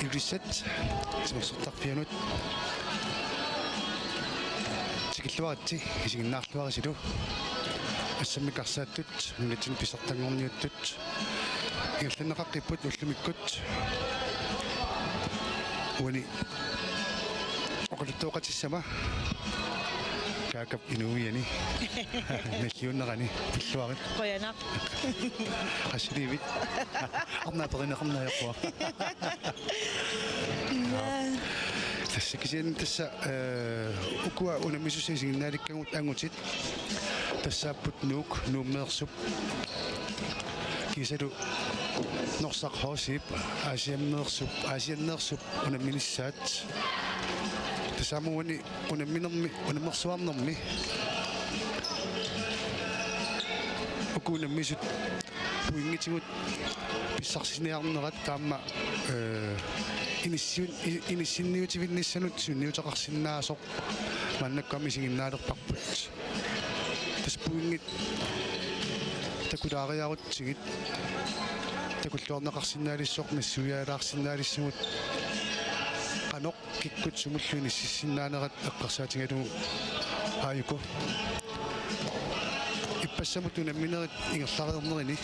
Ивлисет симсортарпианут тикиллуаратти исигиннаарлуарисилу ассаммикарсааттут нилатин писартангорниуттут ирланеқаққиппут уллумиккут уани оқалуттуоқатиссама kaakap inuwiani наллиуннерани пиллуарит qoyanaq qasiliivit арнаапerinaqarnaajaqua тассакисиан тасса укуа унамисусисигиннааликкагут ангутит тассааппут нууммеерсуп кисалу норсақ хоосип асианнеерсуп унамминиссаат тассаамуани унаммерсуарнэрми укунаммисут пуингитигут писсарсиниарнерат таама инissинниутивинниссанут сунниутеқарсинаасоқ маннакками сигиннаалерпарпут тас пуингит такулаариарутсигит такуллуарнеқарсинаалиссоқ массуяалаарсинаалиссугут qanoq kikkut sumulluini sissinnaanеrat eqqarsaatigaluu aayuku ipassamut unamminerit ingerlareernerini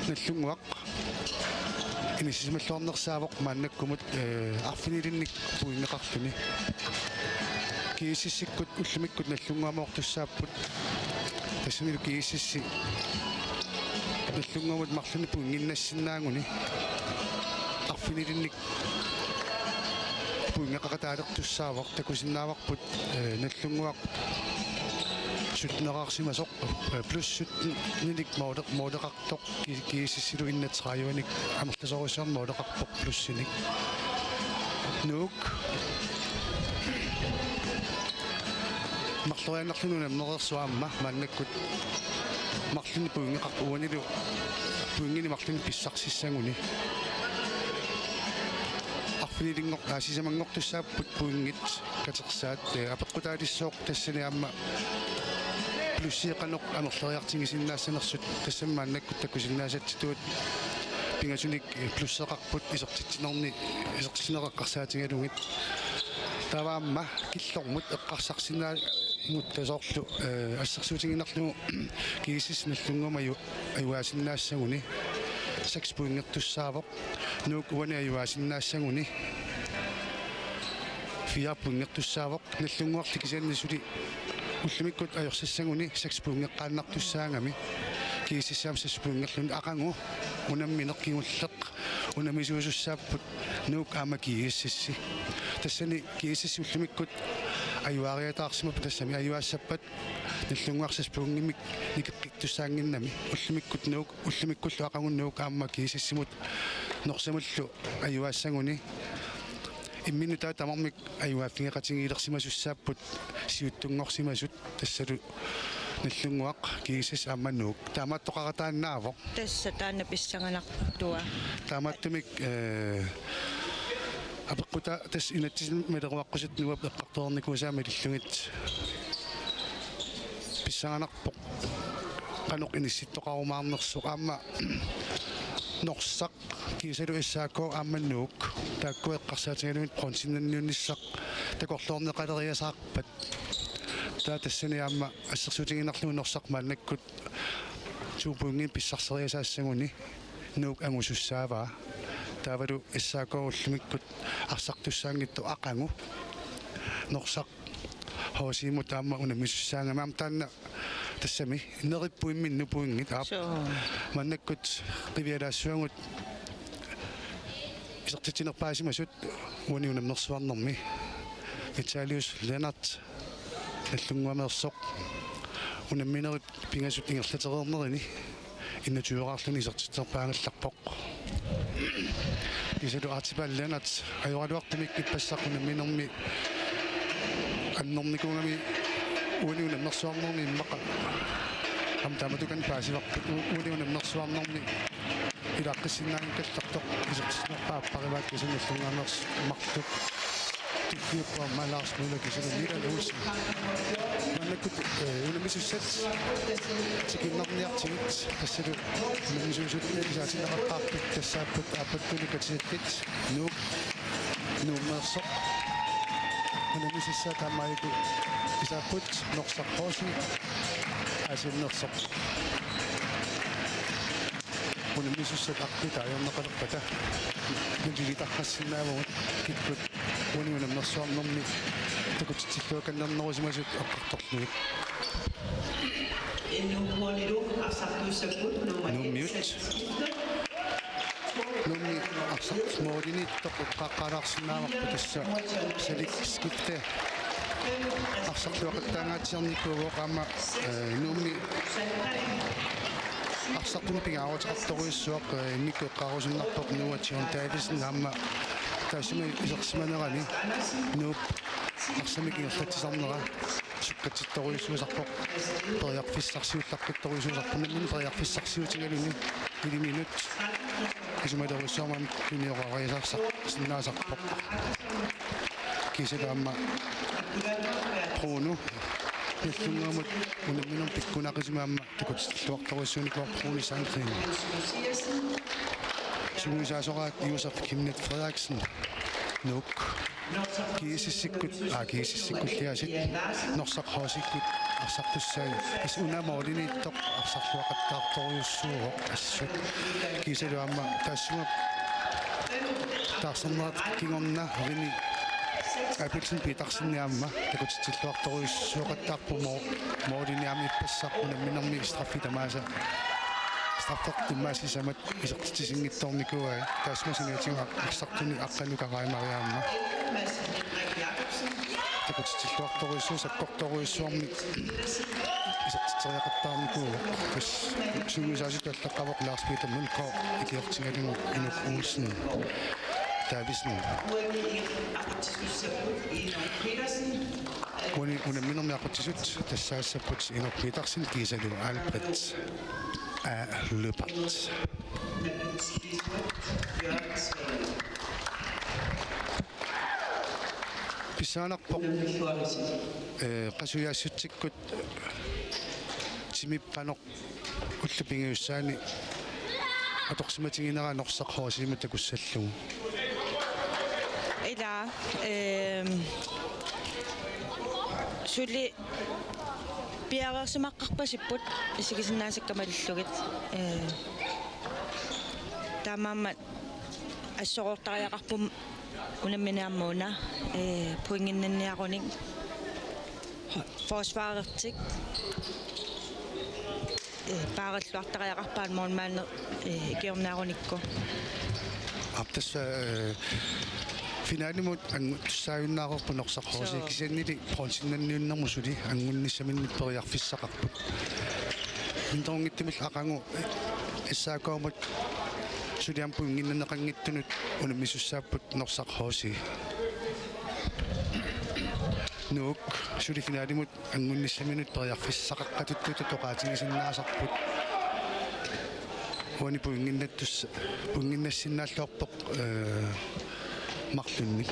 nallunguaq inissisimalluarnersaavoq maannakkumut arfinilinnik puinneqarluni kiisissikkut ullumikkut nallunguamooqtussaapput tassanilu kiisissi nallunguamut marluni puinginnassinaanguni арфинилинник пуингеқақатаалертуссаавақ такусиннааварпут наллунгуақ сутнераарсимасоқ плюссут ниник моодеқартоқ кииссилу иннатсрааюаник амерласоруссаар моодеқарпоқ плюссиник нук марлурианнарлунуна нерерсуаамма мааннаккут марлуни пуингеқарпу уанилу пуингини марлуни писсарсиссангуни арфинилингоқ аасисамангортуссааппут пуингит катерсаат апеққутаалиссооқ тассаниаама плюссиеқаноқ амерлериартигисиннаассанерсут тассаммааннаккут таккусиннаасатситуут пингасуник плюссеқарпут исертитсинерни исертитсинеқаққарсаатигалугит таваамма киллормут эққарсарсинаа ингуттасоорлу ассерсуутигинерлу киисис наллунгумаю аюаасиннаассагуни сакс пуингертуссаавоқ нук уани аюаасиннаассагуни фиа пуингертуссаавоқ наллунгуарли кисианнисули уллумиккут аёрсассагуни сакс пуингеққааннартуссаангами киисиссаам сакс пуингерлун ақангу унамминеқкигуллеқ унамисуусуссааппут нук аама кииссисси тассани кииссисси уллумиккут аюариатаарсимап тассами аюаассаппат наллунгуарсас пунгимик никеққиттуссаангиннами уллумиккут нуук уллумиккуллу ақангуннуук аама киисиссимут норсамуллу аюаассагуни имминутаа тамармик аюааффигеқатингилерсимасуссааппут сиуттунгорсимасут тассалу наллунгуақ киисис аамануук таамааттоқаратааннаавоқ tassa taanna pissanganartua таамааттумик апеққута тас инатсин мелеруаққусат нуап эққарторникуусаама иллугит писсаганарпоқ qanoq iniсситтоқарумаарнерсоқ аама норсақ кисалу иссаако ааманнуук таакку эққарсаатигалугит пронсиннанниунниссақ такорлуорнеқалериасаарпат таа тассани аама ассерсуутигинерлугу норсақ мааннаккут туупунгин писсарсериасаассагуни нуук ангусуссааваа таавалу иссаако уллумиккут арсартуссаангитту ақангу норсақ хоосиму таама унамиссаангамаам таанна тассами нериппуимминну пуингит аап маннаккут қивиалаассуангут исертитинерпаасимасут уани унамнерсуарнэрми Vitalis Lennart наллунгуамеерсоқ унамминерит пингасут ингерлатерернерини иннатуораарлуни исертиттерпаангалларпоқ исалу артипал Lennart аюралуартумик иппассақунамминерми аннэрникунгами уани унамнерсуарнерми иммақа амтаматукан паасиварпут уани унамнерсуарнерми илаққиссиннаангиккаллартоқ исертитнерпааппариваат кисаналлунгаамерс марлук Typpa Malars Muller kisana Mira Olsen. Manakut unamisusat tikinnerniartigit tassulu unamisusutlali saatinaqaqqaarpit tassaapput aapattuni katisattit nuummersoq unamisissa taamaiku isaapput norsarqoosi asinnersoq unamisussat aqpita ajorneqalerpata nilitarrassinnaavut kikkut unamnersuarnermi takutitsilluakannernerusmasut aqqartorluit nummi arsarmoolini toqqaqqaalaarsinnaavaqpu tassa salik skifte arsarluaqattaangaatiarnikuuvo qaama nummi arsartumi pingaawatiqartoruissuaq nikku eqqaarusinnarpoq nuatiun taavisen naamma taasima isersimanerani nuup arsamik ingerlatisarnera sukkatittoruissuusarpoq periarfissarsiullaqqittoruissuusarpunammin periarfissarsiutigaluni iliminut isumaderuissuarman kuniorariasarsa sinnaasarpoq kisalaamma Bruno Nellungaamut unamminum pikkunaqisimaamma takutitluartoruissuunikuar Bruno Sandgren Sumisaasoqaat Josef Kimnet Frederiksen Nuk kiisissikkut kiisissikkulliasit norsaqhoossikkut arsartussai is unamooliniittoq arsarluaqattaartoriussuuroq assut kiisaluamma taassuma taarsernerat kingorna rini Apelsen Petersenniamma takutitluartoriussuoqattaarpu mooliniami ippassarpuna minnermi straffitamaasa straffaqtimmaasisamat isertitisingittornikuai taasmasingaatiga arsartuni aqqanukaqaimariaamma takutitluartoriussuusakkortoriussuarmi isertiteriaqattaarniku kas sugusaasutallaqqavoq Lars Peter Mølgaard ikiortingalingu Inuk Olsen Davisen unamminnermi aqutisut tassaassaput Inuk Petersen kiisalu Albert Løbert Pisaanarpoq qasuyaassutsikkut timippanoq ullupingiussaani atorsimatinginera norsaqhoosiima takussallugu ila suli piaversumaqqarpasipput isigisinnaasakkamalillugit taamaammat assoqortariaqarpum unamminaammuuna puinginnanniaqunik forsvarertik paaralluartariaqarpaan moormaanne ikiornaarunikku aptassa finaalimut angutsaayunnaaqorpu norsaqhoosi kisannili pronsinnanniunnermusuli angunnissaminnik periarfissaqarput mintorungittimil aqangu issaakoomut suliampu nginnaneqanngittunut unammisussaaput norsaqhoosi nuuk suli finaalimut angunnissaminut periarfissaqaqqatuttutu toqaatigisinnaasarput uani puinginnattussa puinginnassinnaalluarpoq martunnik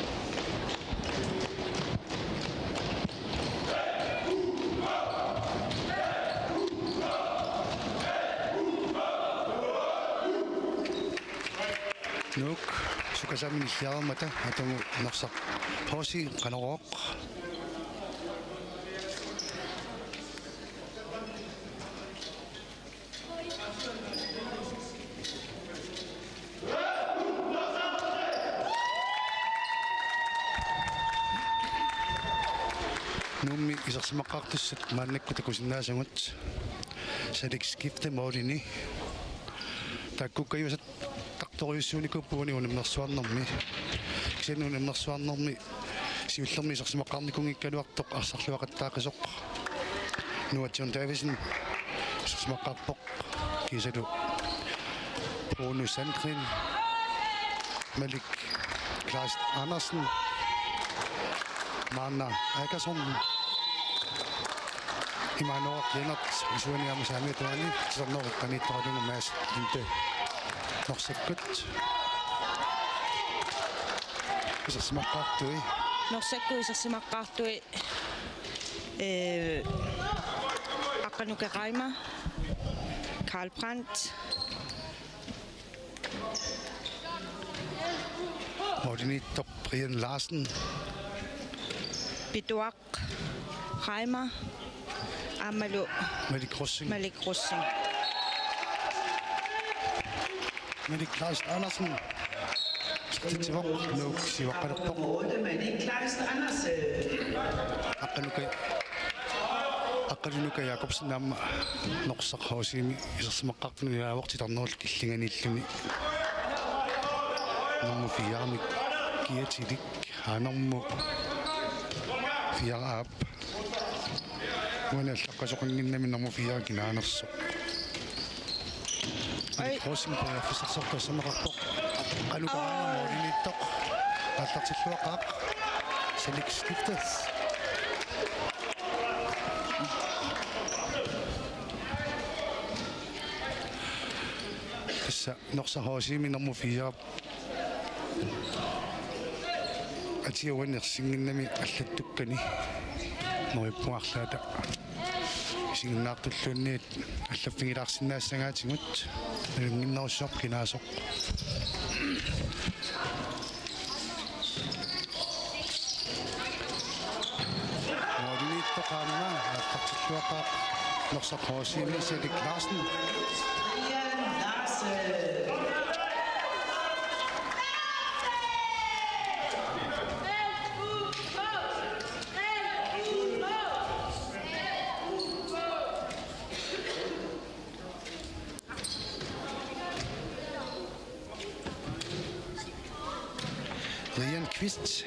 Nuk sukasamin issiarmata atungu norsaq hoosi qanorooq nummi isersimaqqaartussat maannakku takusinnaasangut salik skifte moolini takkukkayusat tartoriussuunikuppuuni unamnersuarnermi kisanu unamnersuarnermi siullermi isersimaqqaarnikungikkaluartoq arsarluaqattaaqasoq nuatiun Davisen isersimaqqaarpoq kisalu Bruno Sandgren Malik Klaas Andersen Manna Akersson Imanoq Lennart isuaniama saamiatuani tiserneruqqaniittoralungu maas inte norsakkut isersimaqqaartui Norsakku isarsimaqqaartui Aqanuka Qaima, Karl Brandt, Morten Brian Larsen, Biduaq Qaima, Amalu Malik Rossing, Malik Rossing. Malik Klaus Andersen, Stitivok, Nuk Sivakarpok, Aqanuka Jakobsen nam Norsaqhoosimi isarsimaqqartuni ilaawaqtitarnerul killinganillumi nummu 4 kiatilik aanermu 4 aap wana allaqasoqinginnami nummu 4 kinaanersuq Rossing på forsøkssamarbejde. Og nu går han over i top. Der er til flot op. Så det skiftes. Så når så har jeg min nummer 4. At jeg vinder singen med alt dukkerne. Når jeg på akkurat singen nok til lønnet. Alla fingerarsinna sangatingut nginnersup kinaasuq Modinittoqaanuna aqartilluaqaq Norsaqhoosimi Sedik Larsen Kvist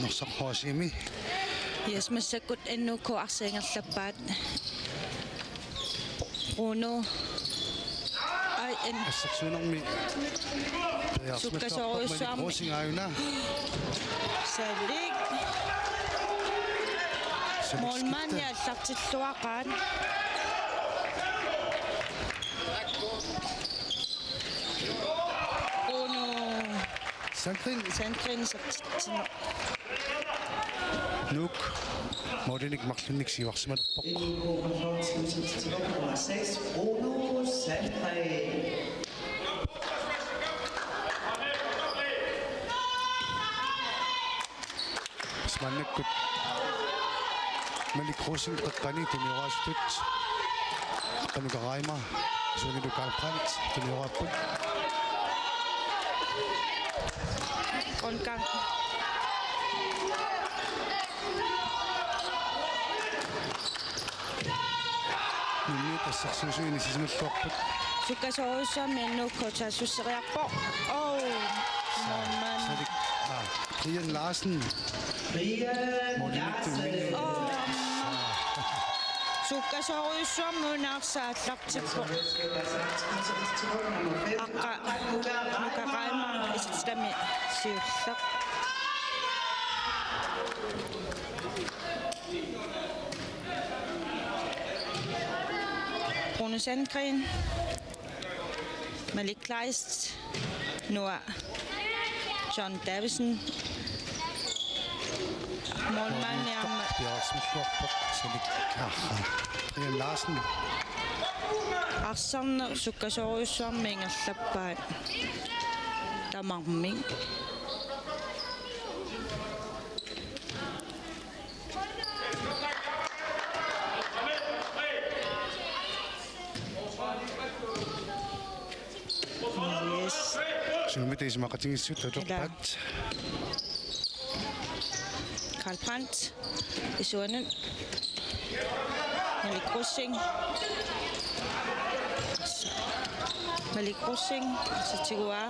Norsaqhoosimi Yes, masakut ennuko arsiingerlappaat Bruno ai en assaqsuunermi Sukkasoruissuarmi Rosingaayuna Salik Molmania allartilluaqaat Sandrin Sandrin Nuk Mordenik Marlunik sivarsimalerpoq 6 Bruno Sandrin Smannekkut Malik Rossing qaqqani tuniorastut qanuka Qaima sunilu Karl Brandt tunioraput Ongang Nunni tassarsuusuini sismalluarput Sukkasoruissuarmi ennukko taassusseriarpo Molman Sadik Brian Larsen Mordenik tumini Sukkasoruissuarmi unaarsaallartippo Nuka Qaima isitami siullaq Bruno Sandgren Malik Kleist Noah John Davison Molman Bjørnsmidtluarpoq Sadik Brian Larsen Arserner sukkasoruissuarmi ingerlappaat tamarming Yes Sunumita ismaqatingissut atorpat Karl Brandt isuanen Malik Rossing satigua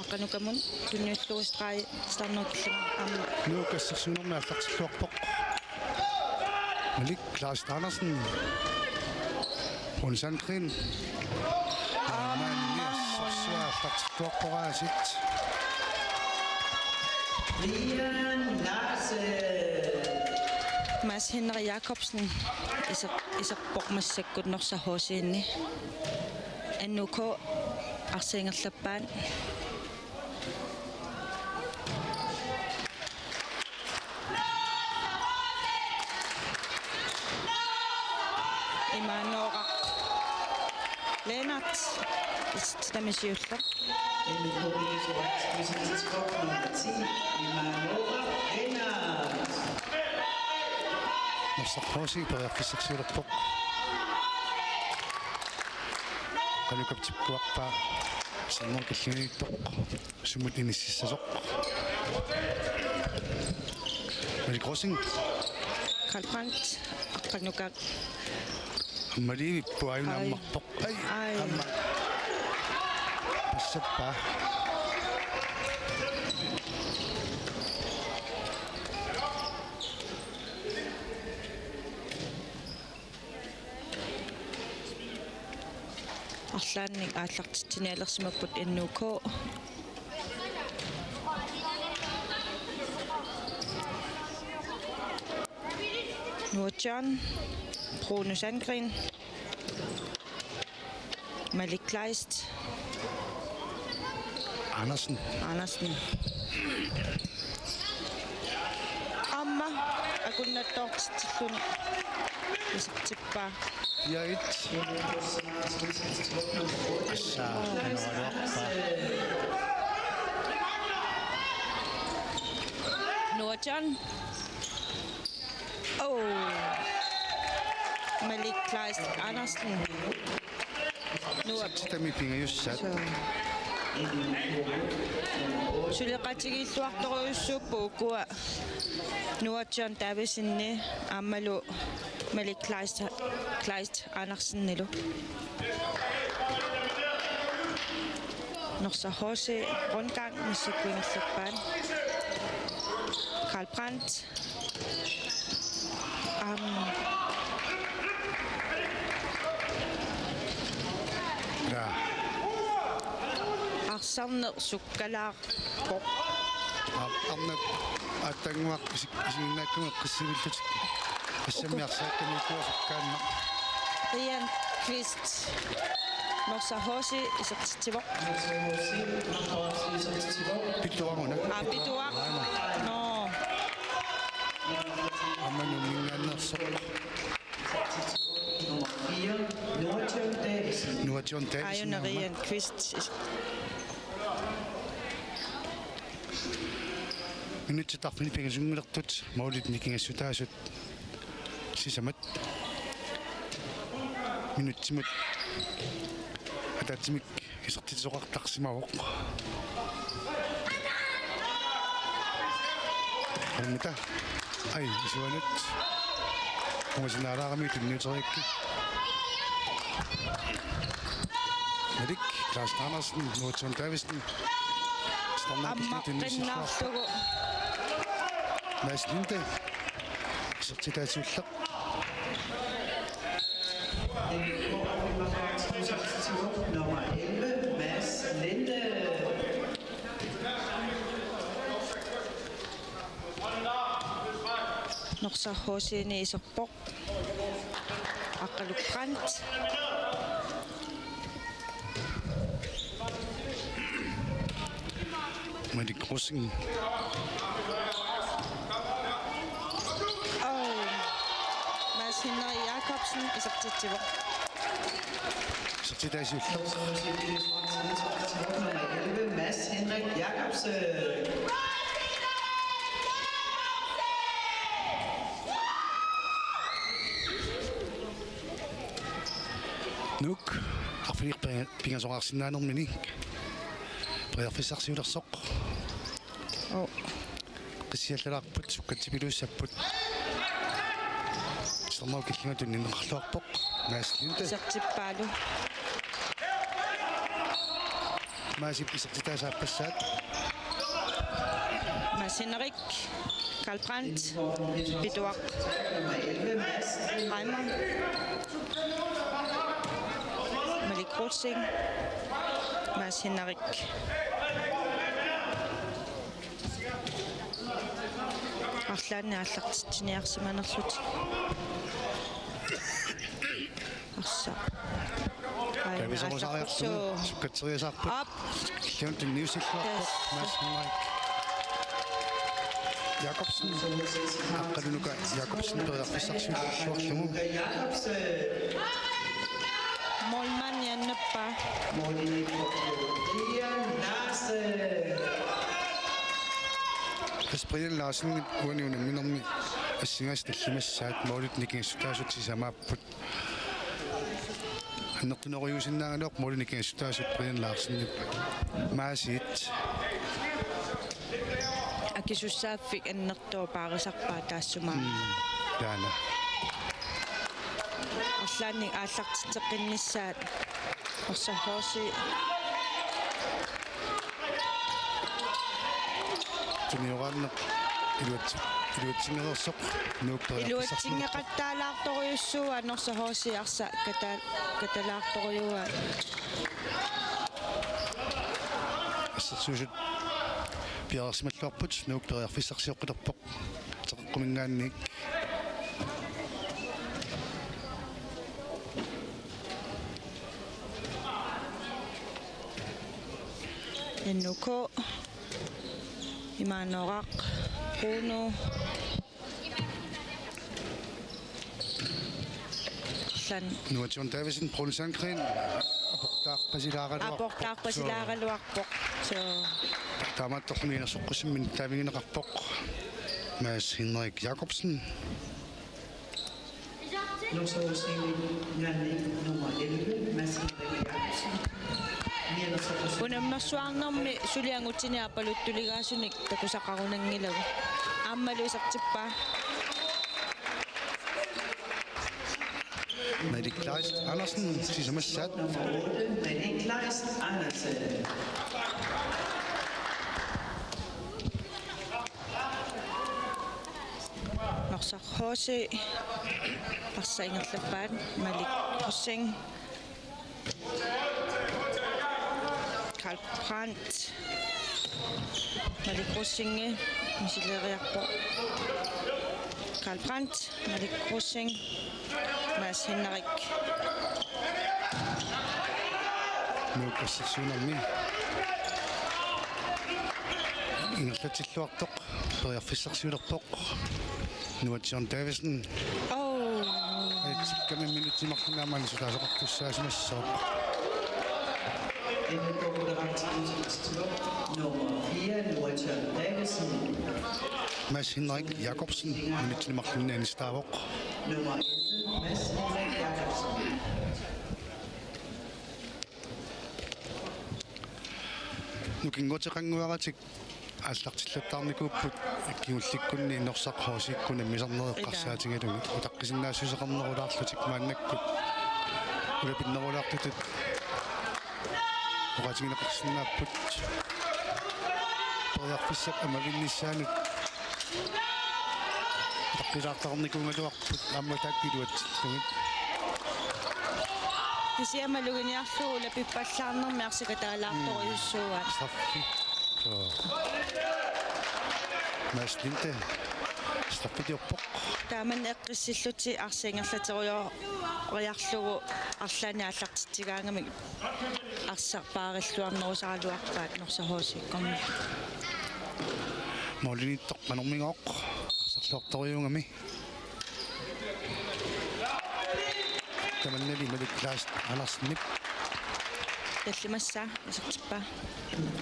aqanukamun tunniulluustrai starnerkillam amma Nuukassersuunermi allartilluarpoq Malik Klaus Andersen Bruno Sandgren allartilluarpoqaasit Brian Larsen Mads Henrik Jacobsen isaqpoqmassakkut norsahhoosiinni annuko arsiingerlappaan Lennart istamisiulla. NUK Middelfart udsendelseskort nummer 10, Imanova Lennart. Norsarluusi periarfissaksiulerpoq qanukaptippuarpaa sinner kalluniittoq sumut inississasoq Mali Crossing Karl Brandt qanuka Mali puayunammarpoq ai amma passappa арлаанник ааллартитсиниалерсимаппут NUK Nordjan Brune Sandgren Malik Kleist Andersen Amma akunnatortilluni isippa Ja, jetzt. Nordjan Malik Kleist Andersen Sitä mi pinga just sat. Suleqatigilluartoruussuuppuukua Nordjan tavisinni ammalu Malik Kleist Andersennilu Norsarhusi rundgang missukuingerlappan Karl Brandt Ja. Arsamner sukkalaarpoq Amnat atangwaq isinnakkuq qissivillut assamiarsaakkamu kuasukkaanna Rian Kvist Norsarhusi isertitivoq pittuaruna Pituaq no ammanu mingaannersoq Nummer 4, Nordjan Davidsen. Nordjan Davidsen Rian Kvist minuttarfini pingasungulertut maulit nikingassutaasut sisamat minutsimut атаатсимик исертитсоқартарсимавоқ аммита ай исуанат комасинаараарами тунниутериакки Malik Klaus Andersen Nordjan Davidsen аммаққиннаарлугу Mads Linde исертитаасууллақ Nummer 11, Mads Linde. Norsarhusiini iserpoq Aqaluk Brandt Mali Crossing Mads Henrik Jacobsen isertitivoq исертитаасууллақ Nummer 11, Mads Henrik Jacobsen. Nuk affiq pingasoqarsinnaanermini приарфиссарсиулерсоқ qisiallalаарput sukkatsipiluussapпут сэрноо киллингатун ниннерлуарпоқ Maaslinde Sertippalu Maasip isертитаасааппассаат Mads Henrik Karl Brandt Pituaq Reimer Malik Crossing Mads Henrik Арлаанни ааллартитсиниарсиманерлут арса Кависарусариарту суккатсериасаарпут киллиунтун ньюсиллуарпоқ Mads Henrik Jacobsen аққалунука Jacobsen периарфиссарсуллуарлугу Målmand Janneppa. Mållinje på Brian Larsen. Brian Larsen uaniuna minormi assingas tallimassaat maulut nikingassutaasuttisamaapпут аннертунериусиннаагалуақ мауlut nikingassutaasut Brian Larsen маасиит Akisussaaffik annertua paarisarpaa taassuma. таана Арлаанник ааллартитеққиннissaat орсахооси туниораанне илуатсингерсоқ нууппериарписарсимаа илуатсингеқаттаалаарторюссуа норсахооси арса каталаарторюа ассерсуусут пиарсималлуарпут нууппериарфиссарсиоққилерпоқ теққумингаанник Ennuko Imanoraq Bruno San Nuation Davison Bruno Sankren апортаарпасилааралуарпоқ so таамааттормиинерсоққусиммин таавигинеқарпоқ Mads Henrik Jacobsen Nummer 11, Mads Henrik Jacobsen. унаммерсуарнэрми сулиангутсиниарпалуттулигаасуник такусақарунангилагу ааммалуисартиппаа Mette Kleist Andersen сисамассаат Mette Kleist Andersen. норсархооси парсаингерлаппаат Malik Hussein Karl Brandt Malik Hussein missileriarpo Karl Brandt Malik Hussein Mads Henrik нуукассерсуунарми ингерлатиллуартоқ периарфиссарсиулерпоқ Nuation Davison камин минутимарлунаамаани сулаасоқартуссаасимассоо Nummer 4, Nuation Davison. Mads Henrik Jacobsen минутимарлунаани ставоқ Nummer 11, Mads Henrik Jacobsen. нукинготеқангуаратик ааллартиллаттаарникууппут кигулликкунни норсақхоосиккуна мисарнереққарсаатингалугу утаққисиннаассусеқарнерулаарлутик мааннаккут улапиннерулаартутут уратигинеқарсинааппут периарфиссақ амавинниссаанут утаққисаартарникунгалуарпут аамматааккилуатсиллугит Кисиамалугиниарлуу лапиппаллаарнэрми арсикатаалаарторюссуаат Staffi. Så. Mads Linde. Staffi det op. тааман эққиссиллути арсингерлатеруйориарлугу арлаани ааллартитигаангами арсарпаариллуарнерусаралуарпаат норсахоосиккорми Mollinittoq qanormingoq. Sarluartoriungami. Tamannali Mette Kleist Andersen. таллимассаа исертиппаа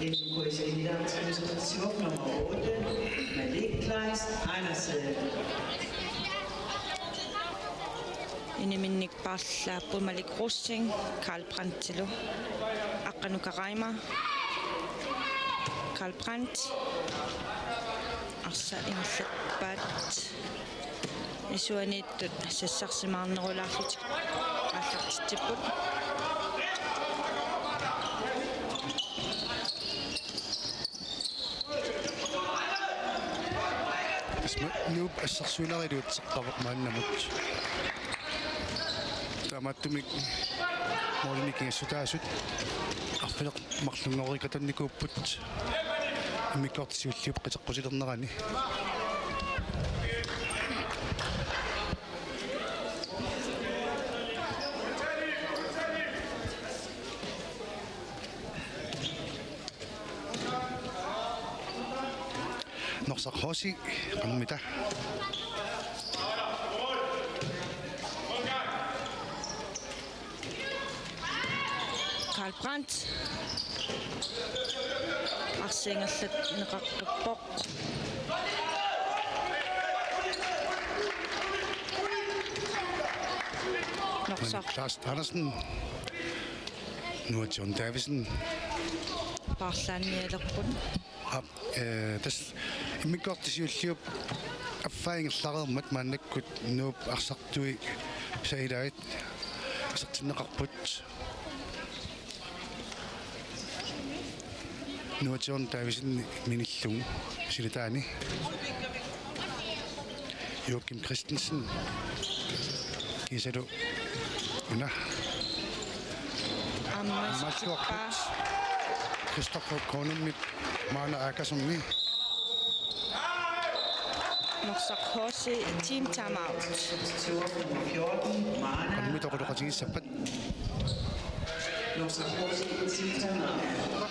Nummer 8, Mette Kleist Andersen. iniminnik paarlaappu Malik Hussein Karl Brandt-tilu aqqanukaraima Karl Brandt arsa ingerlappaat isuaniittut sassarsimaarnerulaarlutik ааллартитсиппут Nu assarsuinariluutseqqaroq maannamut. Taamaattumik moolinikingassutaasut arfileq marlungorikatannikууpput imikkortisiulliup qiteqqusilernerani. Norsaqhoosi qammita Karl Brandt. Arsingerlat neqaqqippoq. Norsaq Lars Andersen. Nu er John Davison. parlaanialerpun. Tas immikortisiulliup affaingerlareermat maannakkut nuup arsartui sailait isartinneqarput nu John Davison minillungu silitaani Joachim Christensen kisalu una Ammassuqqa Christopher Konummit maana aakasummi norsaq hoosi team timeout. Tur nummer 14, Mana. Konummit oquluqatigissapat Norsaq Hosi, team timeout.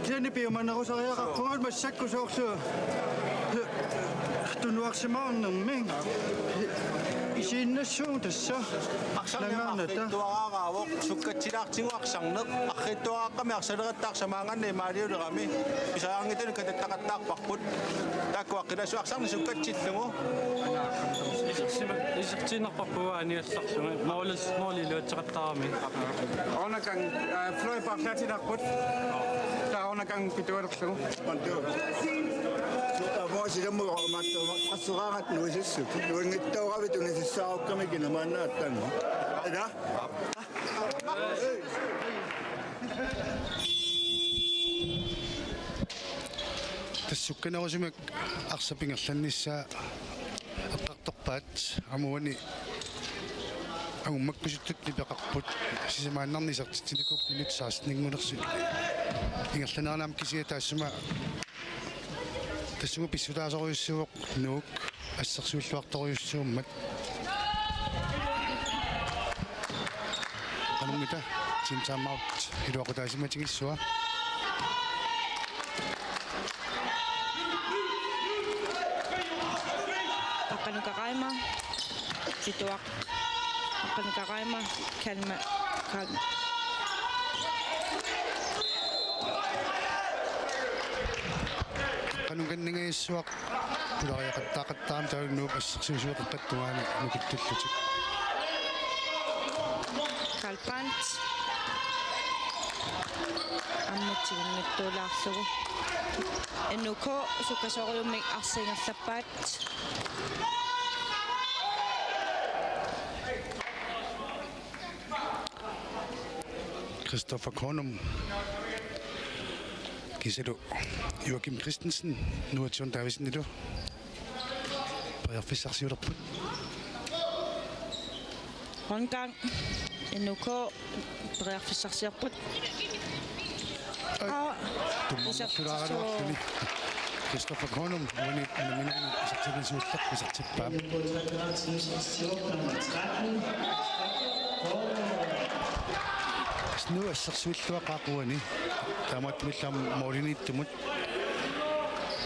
Tieni piumannerusariaqarpungat massakkusoorsu tunuarsimaarnerming isiinnassuun tassa langaarnata tuaqaaqaavoq sukkatsilaartiguaqsarneq arrituaqaqqami arsalerattaaqsamaanganni maaliulerami pisaangitun katattaqattaarparput taakkuaqqilasuaqsarni sukkatsillungu isirtiinerparpua aniassarsunga mooliluatseqattaarami onakan floipaarlaatinarput taonakan pitualerlugu Moosilamu assuqaangat nuisissu nuingittauqavitun isissaarukkamikin amaannaattannu ada тассукканерусимак арсапингерланнissaa эққарторпаат амуани агуммаккусуттут нипеқарпут сисамааннарнисартитсиникуп минут сааснингулерсу ингерланернаам кисиа таассума тассугу писсутаасориуссуоқ нуук ассерсуиллуарториуссууммат канумита тимтаамаут илуақутаасиматигиссуа Aqanukaqaima situaq aqanukaqaima kalma кануканнигиссуақ пулариақаттаақаттаам тауннууп ассерсуусуоққаттуаани нукиттуллутик Karl Brandt амматигиннаттуулаарлугу NUK суккасориуммик арсинерлаппаат Christopher Kornum kisalu Joachim Christensen nu er John Davison nilu Præfissarsiulerput Håndgang NUK Præfissarsiarput tummarsularaluarluni Christopher Kornum uani anaminen isartilinsuullaq isartippaam Nummer 13, nu ассерсуиллуақаақуани таамааттумиллаам моолинииттумут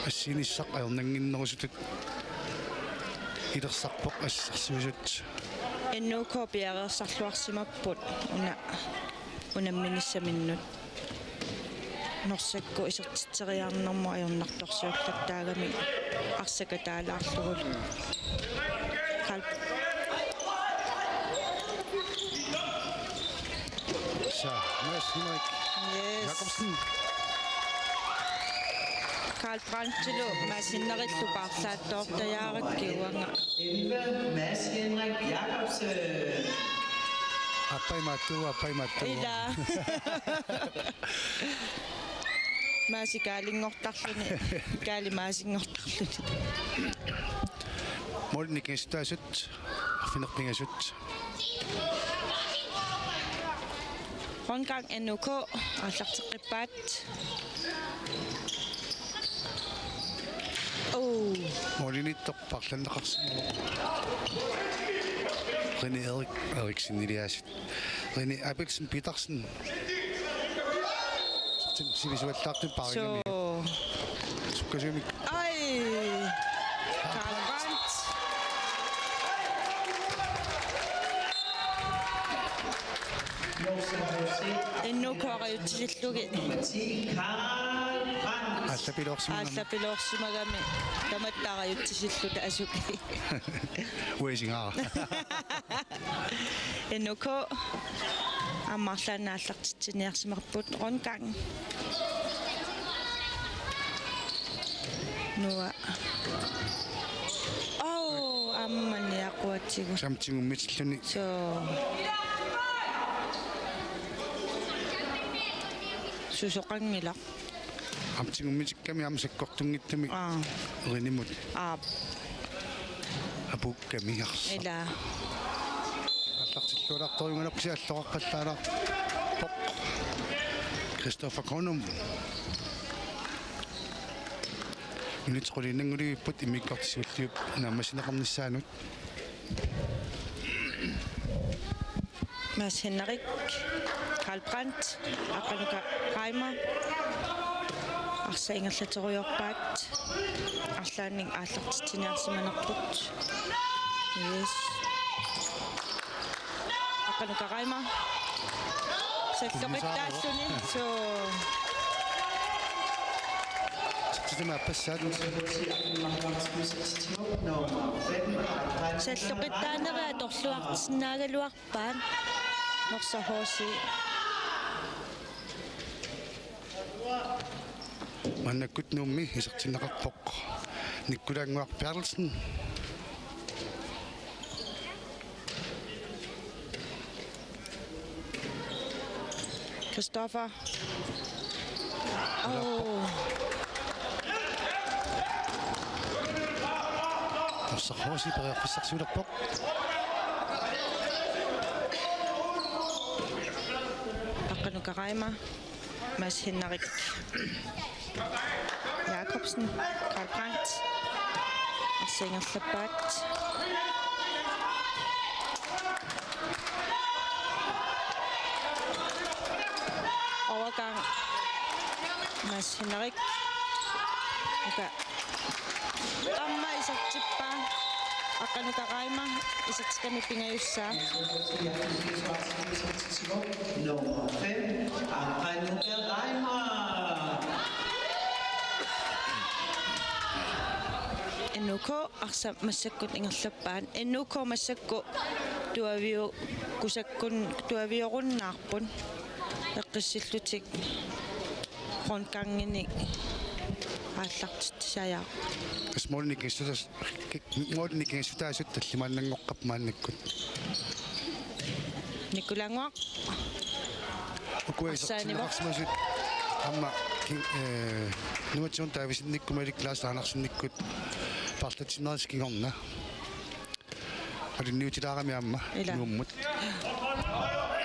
ассинissaq аернангиннерусутут илерсарпоқ ассерсуусут NUK пиареерсарлуарсимаппут унамминиссаминнут норсакку исертитсериаарнэрму ajornartorsuullаттаагами арсакатаалаарлугул så Mads Henrik Jacobsen Karl Brandtilo masinnerillu parlaattoortajaarakkiuanga 11, Mads Henrik Jacobsen. appaimattu ila maasikaalingortarluni kaali maasingortarluni molnikestaasut arfinerpingasut Håndgang NUK аллартеққиппаат molinittorparlanneqarsimu René Eriksen iliasut René Abelsen Petersen sivisuallaartu parigami sukkasumik ai Karl Brandt эннукуақаютсиллуги Nummer 10, Karl Brandt. аллапилоорсимаа ааллапилоорсимагами таматтаараютсиллута асуки уэсингаа эннуко аммарлаанааллартитсиниарсимарпут ронкан нуа амманиақуатсигу самтингуммитиллуни so сусоқангила амтингуммитикками амсаккортунгиттами эринимут апукками арс ила аллартиллуаларторюнгалапси аллоқаққаллаалаа поқ Кристофер Конум юнитсқулинангулигиппут имиккартисууллиуп наамасинеқарниссаанут Mads Henrik, Karl Brandt, Akanuka Reimer, Arsaingerlateriorpaat, Arlaaning aallartitiniarsimanerput. Yes. Akanuka Reimer. Salloqittaassuni so Sistema passat саллоқиттаанера торлуартиснаагалуарпаан норсахооси маннаккут нуумми исертиннеқарпоқ никкулаангуар Перлсен Christopher норсахооси переққиссарсулерпоқ Akanuka Reimer, Mads Henrik Jacobsen, Karl Brandt, Arsaingerlapaat. Overgang Mads Henrik. Okay. Amma isartippa Akanuka Reimer isartikami pingayussa. Nummer 5, Akanuka Reimer. Ennuko arsa massakkut ingerlappaan ennuko massakku tuaviu kusakkun tuaviorunnaarpun eqqissillutik qonkangini ааллартитсаяа смолникиссутас модникиссутаасут таллимааннангоққап мааннаккут никулангуа укуисартинеқарсимасут амма нуатсиун таависинниккумалик классаанарсинниккут парлатиннерискигорна алинниутилаарами амма нууммут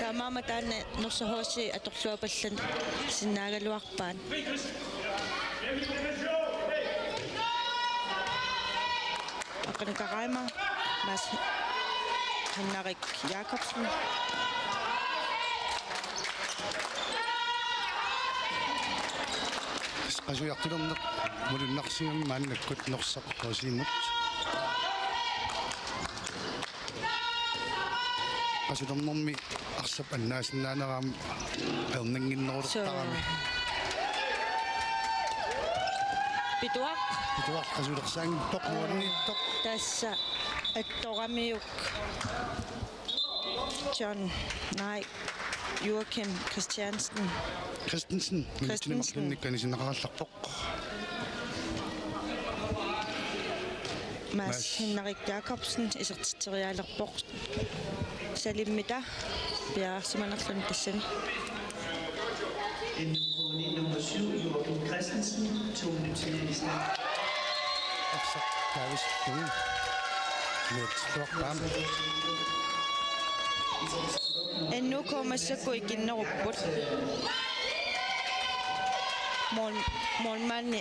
таамаама таанна норсахооси аторлуапаллан синнаагалуарпаан Akanuka Reimer, Mads Henrik Jacobsen. qasuiartulernaq mulunarsiumi maannakkut norsaqorsiimut qasulernermi arsap annaasinnaaneraam pernanginneruluttarami Pituaq qasulersaang toqmuunniittoq tassa attoramiuk John nej Joachim Christiansen minutinemarlunnikkanisineqarallarpoq Mads Henrik Jacobsen isertiteriaalerpoq salimmita piaarsimanerlun tassan Nummer 7, Joachim Christensen, 2 minutter til listen. Arsaq taavist tumi luutsuarpaam ennuko massakku ikinnerupput molmanni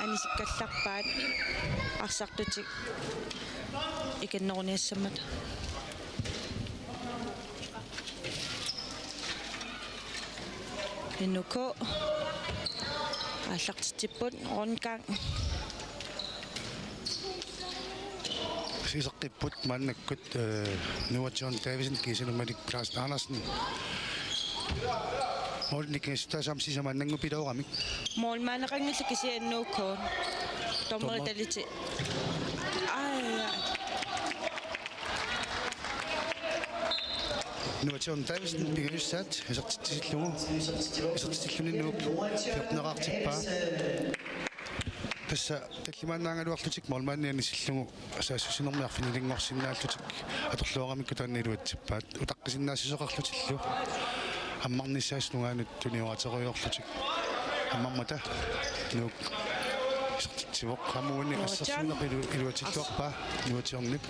anisikkallarpaat arsartutik ikinneruniassammat ennuko аллартитиппут ронкан сисеққиппут мааннаккут нуатсион таависин кисинумалик Клаас Andersen Molnik stasamsi samannangu pidoramik. Målmanderingelsi NOK. Dommeridaliti. Nu er det Davidsen byggesat. Jeg så til Lone. Jeg så til Lone nu. Købner ret til bare. Tässä tekimannanga luarlutik molmanniani sillugu asaasussinnermiarfinilingorsinnaаллутик аторлуарамикку тааннилуатсиппаат утаққисиннаассисоқарлутиллу аммарниссааснугаанут туниуатеруйорлутик аммармата нук сортитсивоқ хамуунни ассерсиннерпилу илуатиллуарпаа нуатиорник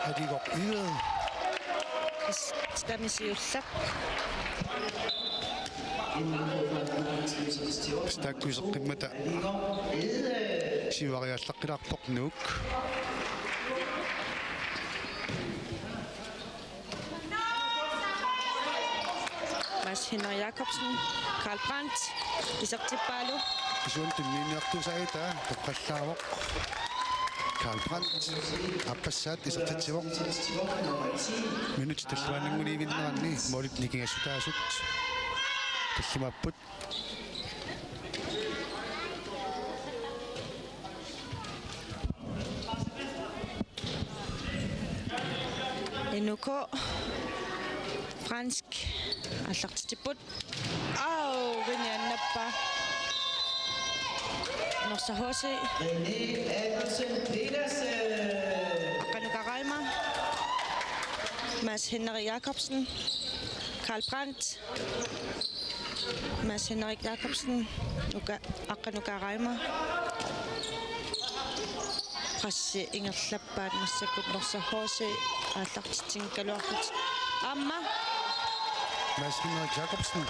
адигоқ иэ Stamisiullaq. Stakkuiseqqimata siuariallaqqilаарpoq nuuk Mads Henrik Jacobsen, Karl Brandt, Isartippalu. isuun tunniinniartusaita toqqallaavoq Karl Brandt appassaat isartatsivoq minut talluannanguliivinneranni moolit nikingassutaasut таллимаппут Enuko fransk аллартитиппут виняннаппа Norsahose Kanukaraima Mads Henrik Jacobsen Karl Brandt Mads Henrik Jacobsen Kanukaraima Prassi ingerlappaat massakut Norsahose аллартитсинкалуарлут аама Mads Henrik Jacobsen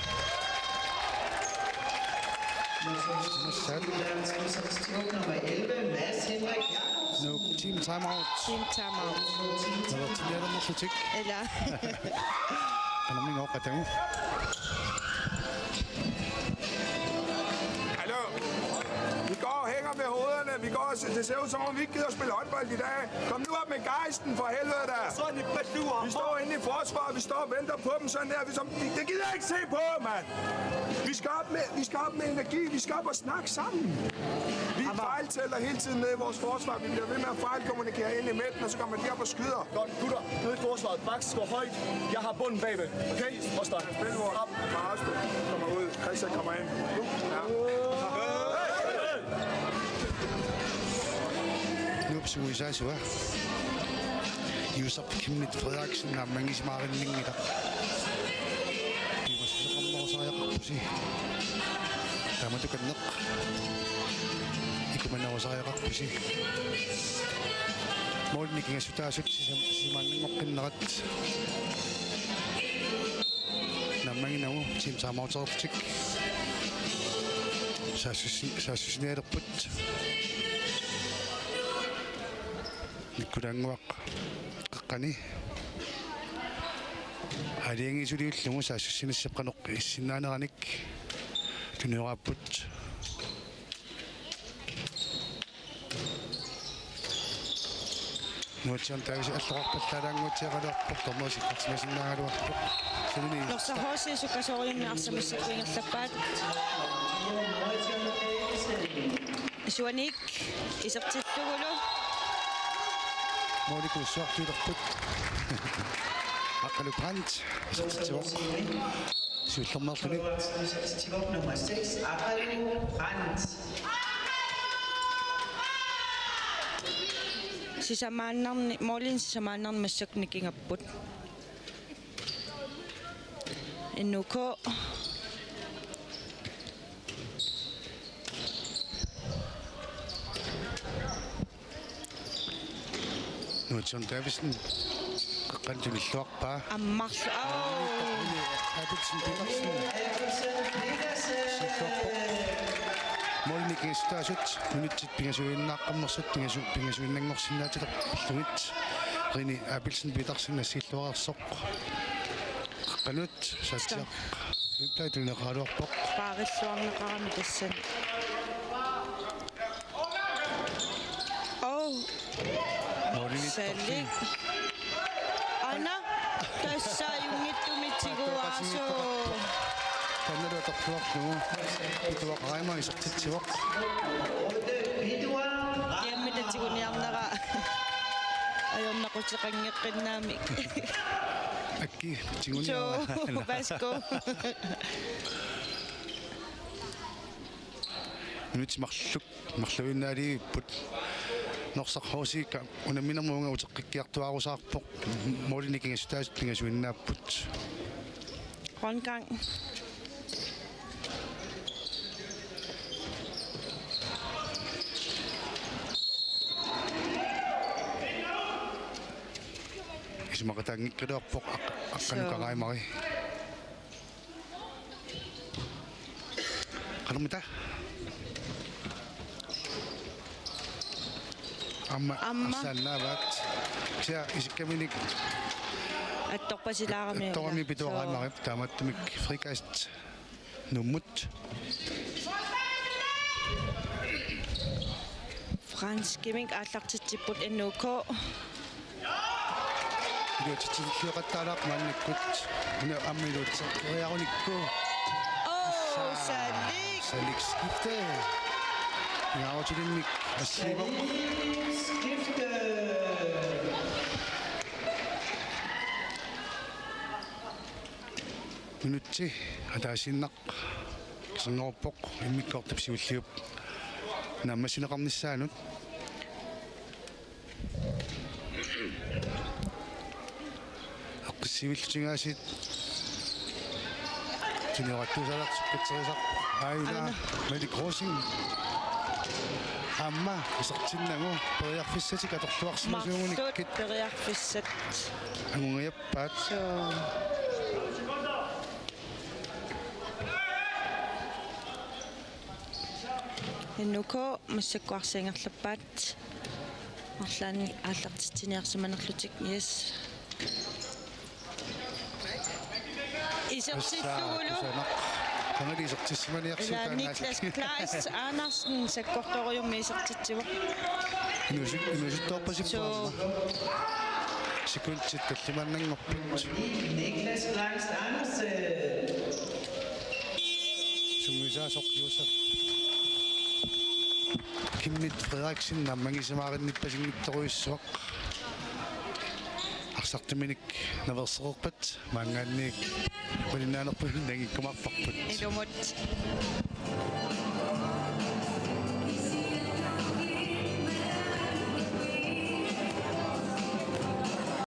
nummer 11, Mads Henrik Jacobsen. Nu team timeout. Team timeout. Det var tidligere, der måtte tjekke. Eller? Han er min overretning. Hallo? Vi går og hænger med hovederne. Det ser ud som om, vi ikke gider at spille håndbold i dag. Kom nu op med gejsten for helvede da. Vi står inde i forsvaret. Vi står og venter på dem sådan der. Det gider jeg ikke se på, mand. Vi skal op med energi. Vi skal op og snakke sammen. Vi fejltæller hele tiden nede i vores forsvar. Vi bliver ved med at fejlkommunikere ind i midten, og så kommer de op og skyder. Godt, gutter. Nede i forsvaret. Baks går højt. Jeg har bunden bagved. Okay? Og start. Spil vores op. Marasco kommer ud. Christian kommer ind. Ja. Nu suisasua. Yusuf Kimnit Frederiksen har mange smarrinninger. Det var så kommer også jeg på sig. Der må du godt nok. Ikke man også jeg på sig. Målen ikke er så der så man nok kan ret. Når man nu team sammen også optik. Så synes jeg der put. Kurangwaq qaqqani aliangi suliullugu saassussinassaqaneq issinnaaneranik tunioraapput nuatsian taavisi allorarpallaalaanguutiaqaluarpoq tormuusikkartimasinnaagaluarpoq sununi Norsahose sukkasoriummiarsamassakuingerlappaat suanik isartillugulu Moliko sortuulerput Karl Brandt isartitivoq siullernerluni nummer 6, Karl Brandt. Sisamaannarni Molin sisamaannarni massaknikingapput Enuko Nuatsion Davidsen qaqqantunilluarpaa ammarlu Abelsen Petersen Molnik istaasut minutsit pingasuinnaaqqammersut pingasuinnangorsinnaatilerpallugit rini Abelsen Petersen assilluarersoq qaqqanut saatiaq Plaitunneqaaluarpoq paarilluarneqarami tassan Salik Anna der taqtuaq nu. Ituaqaima isartitsiwaq. Yammi tatsiguniarnera. Ajornaqutiqangeqqinnaami. Akki tigunia. So, Vasco. Nyt marluinnaali put norsaqhoosika unamminermuunga uteqqikkiartuarusaarpoq moolinikingasutaasut pingasuinnaaput. Rundgang. Ismaqataangikkiluarpoq aqqanukaqaimari. Qalumita Amma sannavat sia isikkaminik Attorpasilaarami. Tormi pituaqaimari taamattumik frikast nummut Frans Gemming aallartitsipput annuuko. Iluatitilluqattaalaaq mannikkut ina ammiluut riarunikku. Oh, Salik. Salik skifte. Yaarutilinnik assiivoq. Minutsi ataasinaq kisangorpoq immikkoortapsiguulliup naammassineqarnissaanut aqqissivillutigaasiit tiniqattuusalaqsuppatseriisaq aina mali crossing amma isartinnagu periarfissatik atorluarsimasuugunik periarfissat angungayappaat Annuuko massakkuarsiangerlappaat Orlaani aallartitsiniarsumanerlutik yes. Isertillugulu. Kangali isertissimaniarsuutaan. La Niklas Klaas Andersen sakkortoriummi isertitsivuq. Inusittorpasippaama. Sekundsit tallimannanngorput. Niklas Klaas Andersen. Sungisasoq Josef. Kimmit Frederiksen nammangisamaarinnippasinnittoruissuaq. Arsartuminik naverseqerpat maangaanniik ulinaanerpun nangikkumarparput. Ilumut.